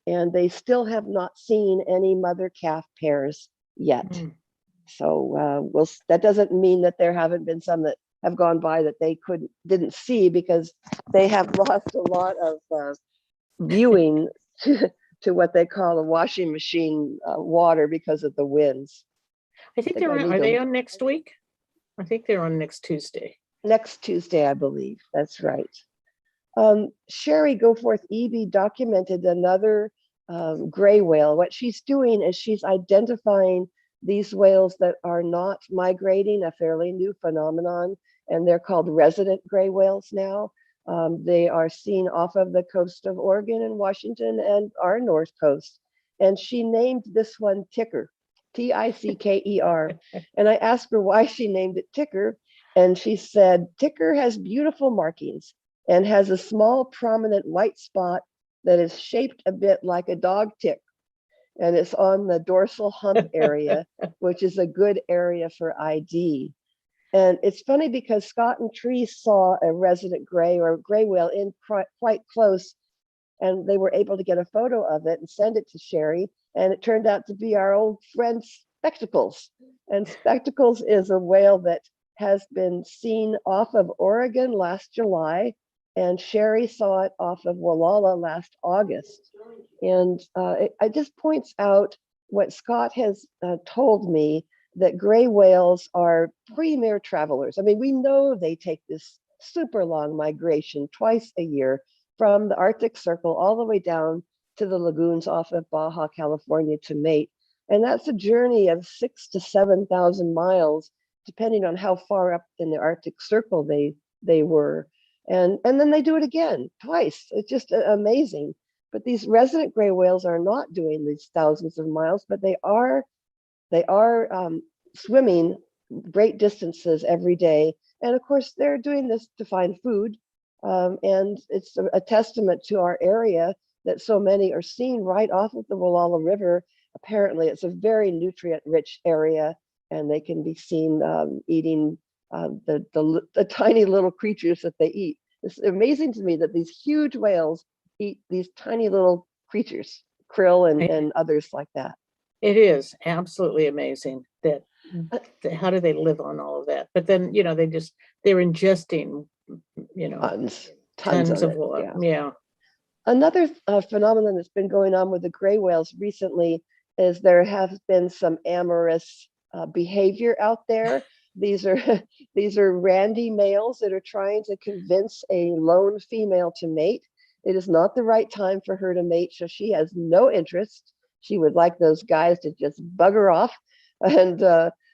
and they still have not seen any mother-calf pairs yet. So that doesn't mean that there haven't been some that have gone by that they didn't see, because they have lost a lot of viewing to what they call a washing machine water because of the winds. I think are they on next week? I think they're on next Tuesday. Next Tuesday, I believe. That's right. Sherry Goforth Eby documented another gray whale. What she's doing is she's identifying these whales that are not migrating, a fairly new phenomenon, and they're called resident gray whales now. They are seen off of the coast of Oregon and Washington and our north coast. And she named this one Ticker, Ticker. And I asked her why she named it Ticker. And she said, Ticker has beautiful markings and has a small prominent white spot that is shaped a bit like a dog tick and it's on the dorsal hump area, which is a good area for ID. And it's funny because Scott and Tree saw a resident gray or gray whale in quite close, and they were able to get a photo of it and send it to Sherry. And it turned out to be our old friend Spectacles. And Spectacles is a whale that has been seen off of Oregon last July, and Sherry saw it off of Wallala last August. And it just points out what Scott has told me, that gray whales are premier travelers. I mean, we know they take this super long migration twice a year from the Arctic Circle all the way down to the lagoons off of Baja, California to mate. And that's a journey of 6,000 to 7,000 miles, depending on how far up in the Arctic Circle they were. And then they do it again, twice. It's just amazing. But these resident gray whales are not doing these thousands of miles, but they are swimming great distances every day. And of course, they're doing this to find food. And it's a testament to our area that so many are seen right off of the Wallala River. Apparently, it's a very nutrient-rich area, and they can be seen eating the tiny little creatures that they eat. It's amazing to me that these huge whales eat these tiny little creatures, krill and others like that. It is absolutely amazing that how do they live on all of that? But then, they're ingesting, Tons of it, water. yeah. Yeah. Another phenomenon that's been going on with the gray whales recently is there have been some amorous behavior out there. These are randy males that are trying to convince a lone female to mate. It is not the right time for her to mate, so she has no interest. She would like those guys to just bugger off. And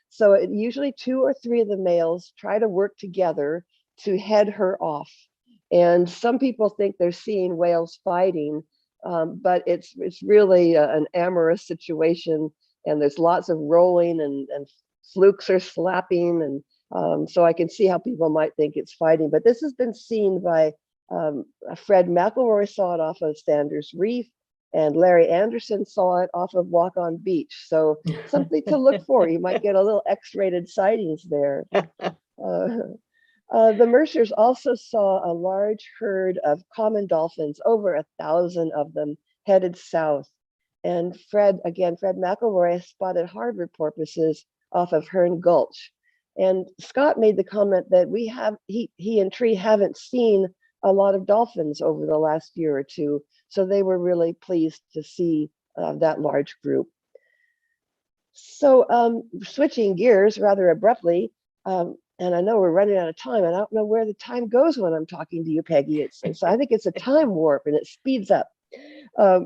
so usually 2 or 3 of the males try to work together to head her off. And some people think they're seeing whales fighting, but it's really an amorous situation. And there's lots of rolling and flukes are slapping. And so I can see how people might think it's fighting. But this has been seen by Fred McElroy saw it off of Sanders Reef, and Larry Anderson saw it off of Walk on Beach. So something to look for. You might get a little X-rated sightings there. The Mercers also saw a large herd of common dolphins, over 1,000 of them, headed south. And Fred McElroy spotted harbor porpoises off of Hearn Gulch. And Scott made the comment that he and Tree haven't seen a lot of dolphins over the last year or two. So they were really pleased to see that large group. So switching gears rather abruptly, and I know we're running out of time, and I don't know where the time goes when I'm talking to you, Peggy. So I think it's a time warp and it speeds up.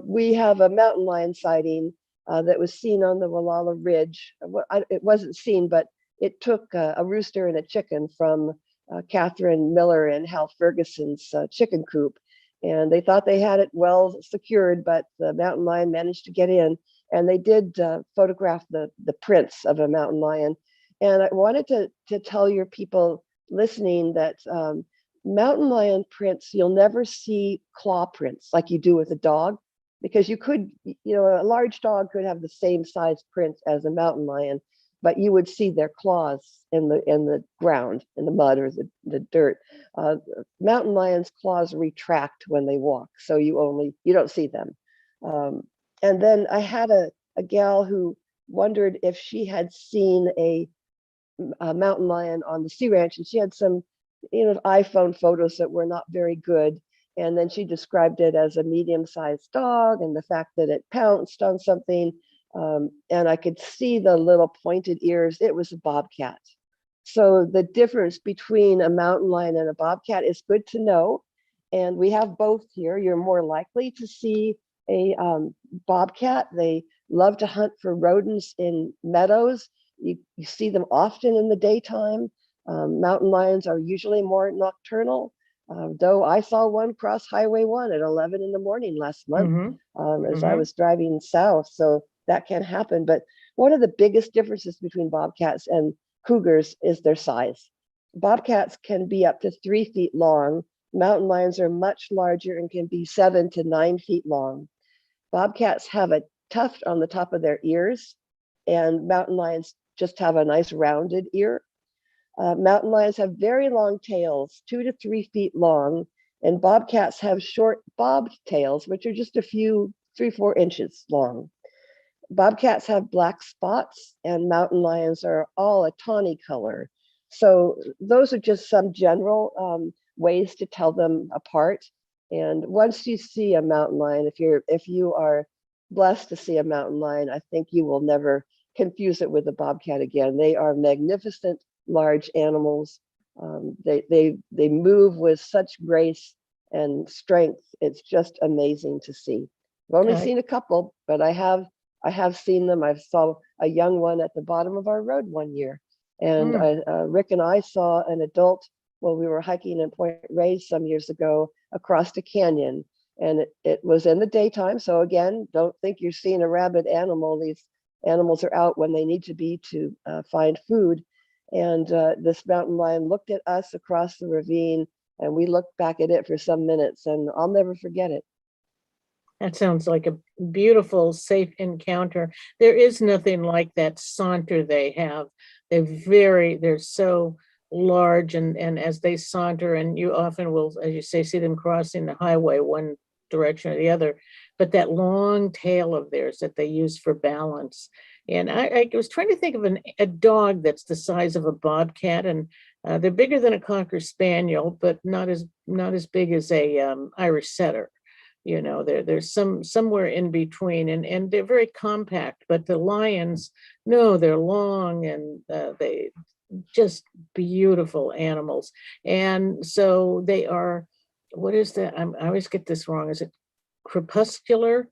We have a mountain lion sighting that was seen on the Wallala Ridge. It wasn't seen, but it took a rooster and a chicken from Catherine Miller and Hal Ferguson's chicken coop. And they thought they had it well secured, but the mountain lion managed to get in. And they did photograph the prints of a mountain lion. And I wanted to tell your people listening that mountain lion prints, you'll never see claw prints like you do with a dog, because you could, a large dog could have the same size prints as a mountain lion, but you would see their claws in the ground, in the mud or the dirt. Mountain lions' claws retract when they walk, so you don't see them. And then I had a gal who wondered if she had seen a mountain lion on the Sea Ranch, and she had some iPhone photos that were not very good, and then she described it as a medium-sized dog, and the fact that it pounced on something, and I could see the little pointed ears. It was a bobcat. So the difference between a mountain lion and a bobcat is good to know, and we have both here. You're more likely to see a bobcat. They love to hunt for rodents in meadows. You see them often in the daytime. Mountain lions are usually more nocturnal, though I saw one cross Highway 1 at 11 in the morning last month as I was driving south. So that can happen. But one of the biggest differences between bobcats and cougars is their size. Bobcats can be up to 3 feet long. Mountain lions are much larger and can be 7 to 9 feet long. Bobcats have a tuft on the top of their ears, and mountain lions just have a nice rounded ear. Mountain lions have very long tails, 2 to 3 feet long, and bobcats have short bobbed tails, which are just a few, 3-4 inches long. Bobcats have black spots, and mountain lions are all a tawny color. So those are just some general ways to tell them apart. And once you see a mountain lion, if you are blessed to see a mountain lion, I think you will never confuse it with a bobcat again. They are magnificent, large animals. They move with such grace and strength. It's just amazing to see. I've only seen a couple, but I have seen them. I saw a young one at the bottom of our road one year, and Rick and I saw an adult while we were hiking in Point Reyes some years ago across the canyon, and it was in the daytime. So again, don't think you're seeing a rabid animal. These animals are out when they need to be to find food. And this mountain lion looked at us across the ravine, and we looked back at it for some minutes, and I'll never forget it. That sounds like a beautiful, safe encounter. There is nothing like that saunter they have. They're so large, and as they saunter, and you often will, as you say, see them crossing the highway one direction or the other, but that long tail of theirs that they use for balance. And I was trying to think of a dog that's the size of a bobcat, and they're bigger than a Cocker Spaniel, but not as big as a Irish Setter. You know, there's somewhere in between, and they're very compact. But the lions, no, they're long, and they just beautiful animals. And so they are. What is that? I always get this wrong. Is it crepuscular?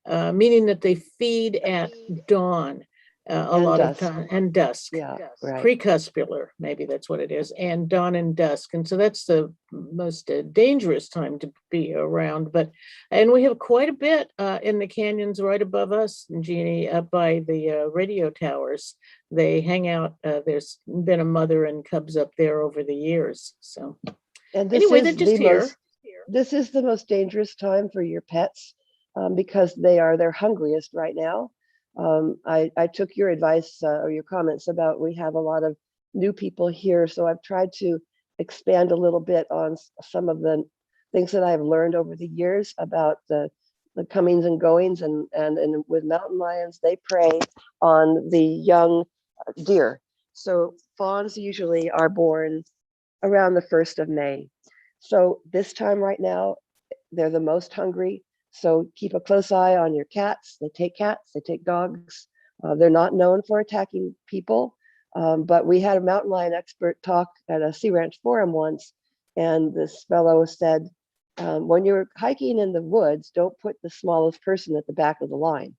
Meaning that they feed at dawn a lot of time, and dusk. Yeah, right. Crepuscular, maybe that's what it is, and dawn and dusk. And so that's the most dangerous time to be around. And we have quite a bit in the canyons right above us, Jeannie, up by the radio towers. They hang out. There's been a mother and cubs up there over the years. So and this anyway, is they're just here. This is the most dangerous time for your pets because they are their hungriest right now. I took your advice or your comments about we have a lot of new people here, so I've tried to expand a little bit on some of the things that I've learned over the years about the comings and goings, and with mountain lions, they prey on the young deer. So fawns usually are born around the 1st of May. So this time right now, they're the most hungry. So keep a close eye on your cats. They take cats, they take dogs. They're not known for attacking people, but we had a mountain lion expert talk at a Sea Ranch forum once, and this fellow said, when you're hiking in the woods, don't put the smallest person at the back of the line.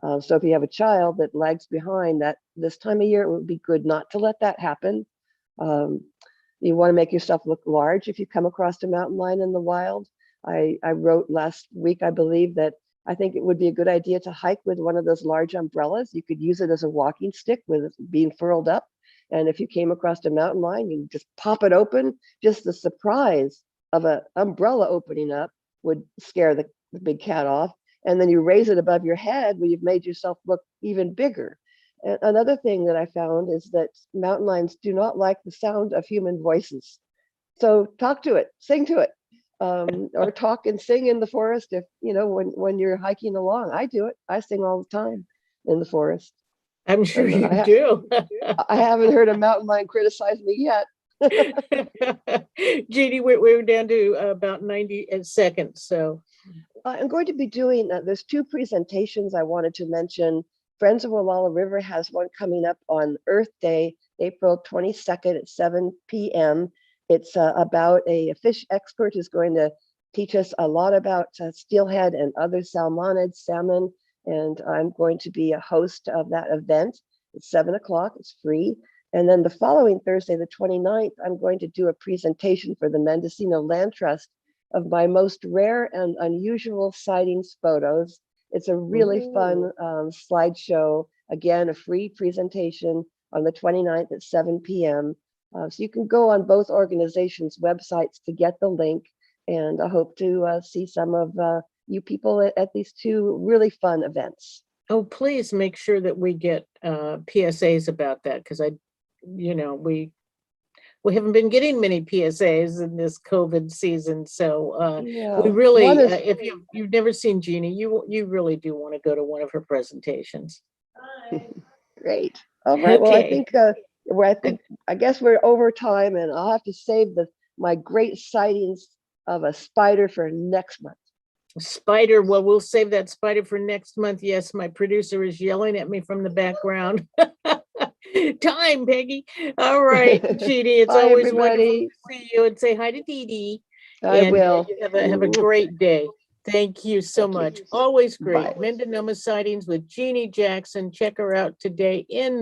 So if you have a child that lags behind, that this time of year, it would be good not to let that happen. You want to make yourself look large if you come across a mountain lion in the wild. I wrote last week, I believe, that I think it would be a good idea to hike with one of those large umbrellas. You could use it as a walking stick with it being furled up. And if you came across a mountain lion, you just pop it open. Just the surprise of an umbrella opening up would scare the big cat off. And then you raise it above your head where you've made yourself look even bigger. And another thing that I found is that mountain lions do not like the sound of human voices. So talk to it, sing to it. Or talk and sing in the forest if when you're hiking along. I do it. I sing all the time in the forest. I'm sure you do. I haven't heard a mountain lion criticize me yet. Jeannie, we're down to about 90 seconds. So I'm going to be doing there's 2 presentations I wanted to mention. Friends of Wallala River has one coming up on Earth Day, April 22nd at 7 p.m. It's about a fish expert who's going to teach us a lot about steelhead and other salmonids, salmon, and I'm going to be a host of that event. It's 7 o'clock, it's free. And then the following Thursday, the 29th, I'm going to do a presentation for the Mendocino Land Trust of my most rare and unusual sightings photos. It's a really fun slideshow. Again, a free presentation on the 29th at 7 p.m. So you can go on both organizations' websites to get the link, and I hope to see some of you people at these 2 really fun events. Oh, please make sure that we get PSAs about that, because we haven't been getting many PSAs in this COVID season. So Yeah, we really, one is if you've never seen Jeanne, you really do want to go to one of her presentations. great. All right. Well, Okay. I guess we're over time, and I'll have to save my great sightings of a spider for next month. Spider, well, we'll save that spider for next month. Yes, my producer is yelling at me from the background. Time, Peggy. All right, Jeanne, it's Bye, always wonderful everybody. to see you, and say hi to Dee Dee. I And will. you have a great day. Thank you so Thank you. much. Always great. Bye. Mendonoma Sightings with Jeanne Jackson. Check her out today in